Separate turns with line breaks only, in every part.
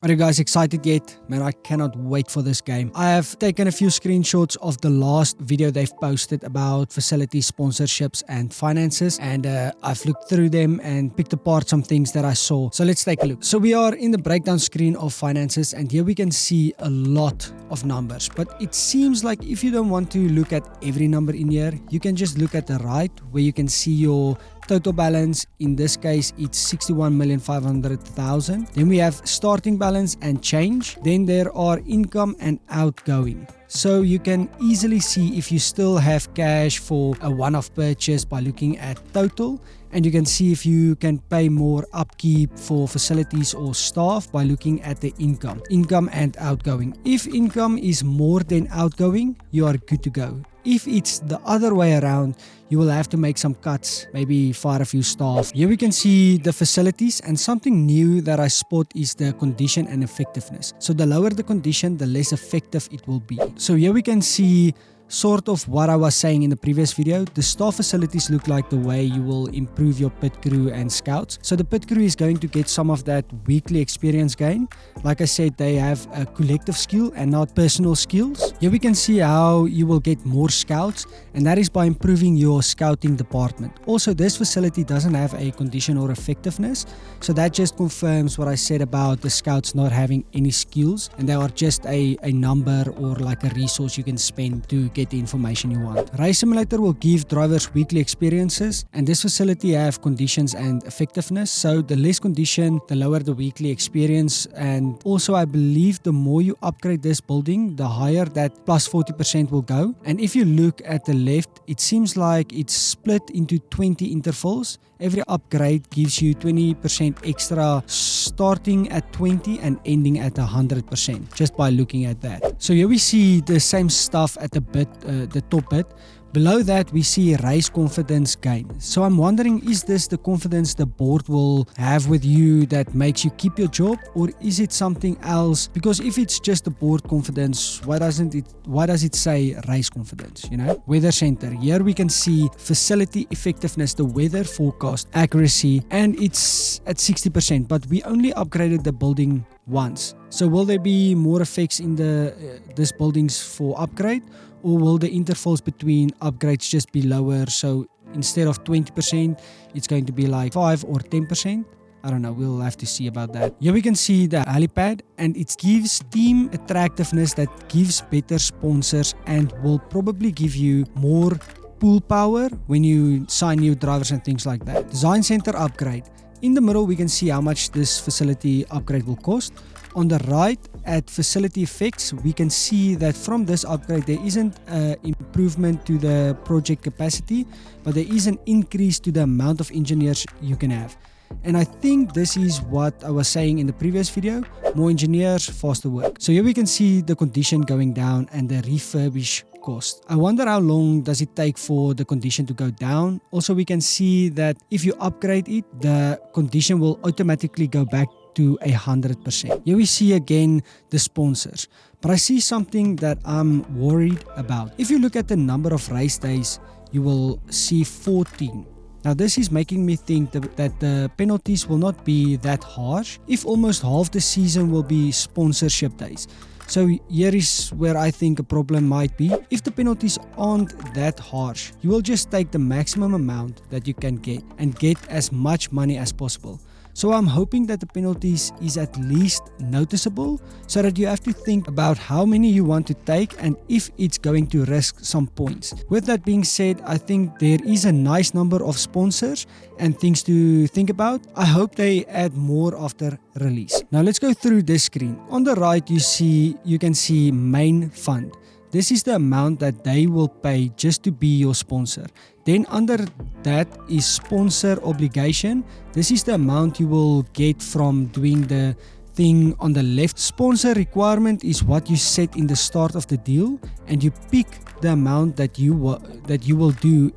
Are you guys excited yet? Man, I cannot wait for this game. I have taken a few screenshots of the last video they've posted about facilities, sponsorships and finances, and I've looked through them and picked apart some things that I saw. So let's take a look. So we are in the breakdown screen of finances, and here we can see a lot of numbers, but it seems like if you don't want to look at every number in here, you can just look at the right where you can see your total balance. In this case, it's 61,500,000. Then we have starting balance and change. Then there are income and outgoing. So you can easily see if you still have cash for a one-off purchase by looking at total. And you can see if you can pay more upkeep for facilities or staff by looking at the income and outgoing. If income is more than outgoing, you are good to go. If it's the other way around, you will have to make some cuts, maybe fire a few staff. Here we can see the facilities, and something new that I spot is the condition and effectiveness. So the lower the condition, the less effective it will be. So here we can see sort of what I was saying in the previous video. The staff facilities look like the way you will improve your pit crew and scouts. So the pit crew is going to get some of that weekly experience gain. Like I said, they have a collective skill and not personal skills. Here we can see how you will get more scouts, and that is by improving your scouting department. Also, this facility doesn't have a condition or effectiveness, so that just confirms what I said about the scouts not having any skills, and they are just a number or like a resource you can spend to get the information you want. Race Simulator will give drivers weekly experiences, and this facility have conditions and effectiveness. So the less condition, the lower the weekly experience. And also I believe the more you upgrade this building, the higher that plus 40% will go. And if you look at the left, it seems like it's split into 20 intervals. Every upgrade gives you 20% extra, starting at 20 and ending at 100%, just by looking at that. So here we see the same stuff at the top bit. Below that, we see race confidence gain. So I'm wondering, is this the confidence the board will have with you that makes you keep your job, or is it something else? Because if it's just the board confidence, why does it say race confidence? Weather center. Here we can see facility effectiveness, the weather forecast accuracy, and it's at 60%, but we only upgraded the building once. So will there be more effects in this buildings for upgrade, or will the intervals between upgrades just be lower? So instead of 20%, it's going to be like 5 or 10%. I don't know, we'll have to see about that. Here we can see the helipad, and it gives team attractiveness that gives better sponsors and will probably give you more pool power when you sign new drivers and things like that. Design center upgrade. In the middle, we can see how much this facility upgrade will cost. On the right, at facility effects, we can see that from this upgrade, there isn't an improvement to the project capacity, but there is an increase to the amount of engineers you can have. And I think this is what I was saying in the previous video: more engineers, faster work. So here we can see the condition going down and the refurbish cost. I wonder how long does it take for the condition to go down. Also, we can see that if you upgrade it, the condition will automatically go back to 100%. Here we see again the sponsors, but I see something that I'm worried about. If you look at the number of race days, you will see 14. Now this is making me think that the penalties will not be that harsh if almost half the season will be sponsorship days. So here is where I think a problem might be. If the penalties aren't that harsh, you will just take the maximum amount that you can get and get as much money as possible. So I'm hoping that the penalties is at least noticeable, so that you have to think about how many you want to take and if it's going to risk some points. With that being said, I think there is a nice number of sponsors and things to think about. I hope they add more after release. Now let's go through this screen. On the right, you can see main fund. This is the amount that they will pay just to be your sponsor. Then under that is sponsor obligation. This is the amount you will get from doing the thing on the left. Sponsor requirement is what you set in the start of the deal, and you pick the amount that you will do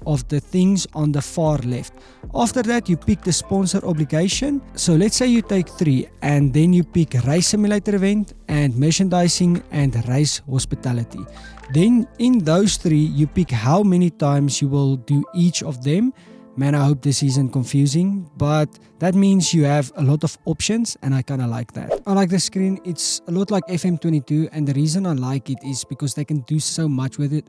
of the things on the far left. After that, you pick the sponsor obligation. So let's say you take 3, and then you pick race simulator event and merchandising and race hospitality. Then in those 3, you pick how many times you will do each of them Man, I hope this isn't confusing, but that means you have a lot of options and I kind of like that. I like the screen. It's a lot like FM22, and the reason I like it is because they can do so much with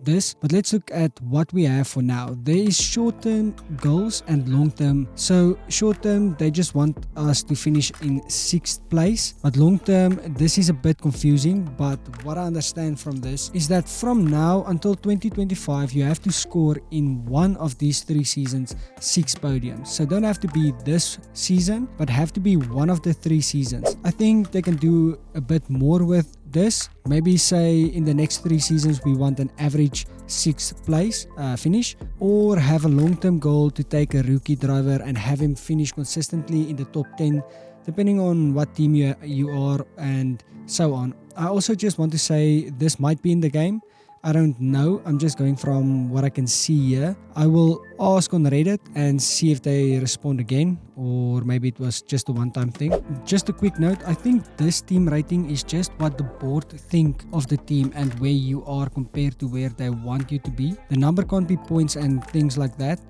this. But let's look at what we have for now. There is short-term goals and long-term. So short-term, they just want us to finish in 6th place, but long-term, this is a bit confusing. But what I understand from this is that from now until 2025, you have to score in one of these 3 seasons 6 podiums. So don't have to be this season, but have to be one of the 3 seasons. I think they can do a bit more with this. Maybe say in the next 3 seasons we want an average 6th place finish, or have a long-term goal to take a rookie driver and have him finish consistently in the top 10, depending on what team you are and so on. I also just want to say this might be in the game. I don't know. I'm just going from what I can see here. I will ask on Reddit and see if they respond again, or maybe it was just a one-time thing. Just a quick note, I think this team rating is just what the board think of the team and where you are compared to where they want you to be. The number can't be points and things like that,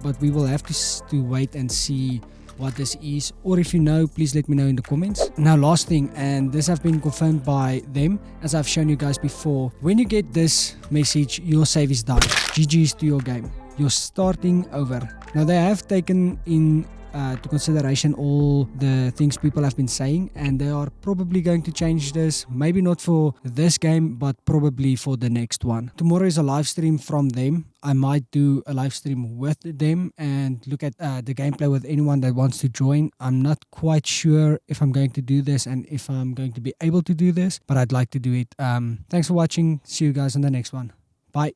but we will have to wait and see what this is, or if you know, please let me know in the comments. Now last thing, and this have been confirmed by them, as I've shown you guys before, when you get this message, your save is done. GG's to your game. You're starting over. Now they have taken in to consideration all the things people have been saying, and they are probably going to change this, maybe not for this game, but probably for the next one. Tomorrow is a live stream from them. I might do a live stream with them and look at the gameplay with anyone that wants to join. I'm not quite sure if I'm going to do this and if I'm going to be able to do this, but I'd like to do it. Thanks for watching. See you guys on the next one.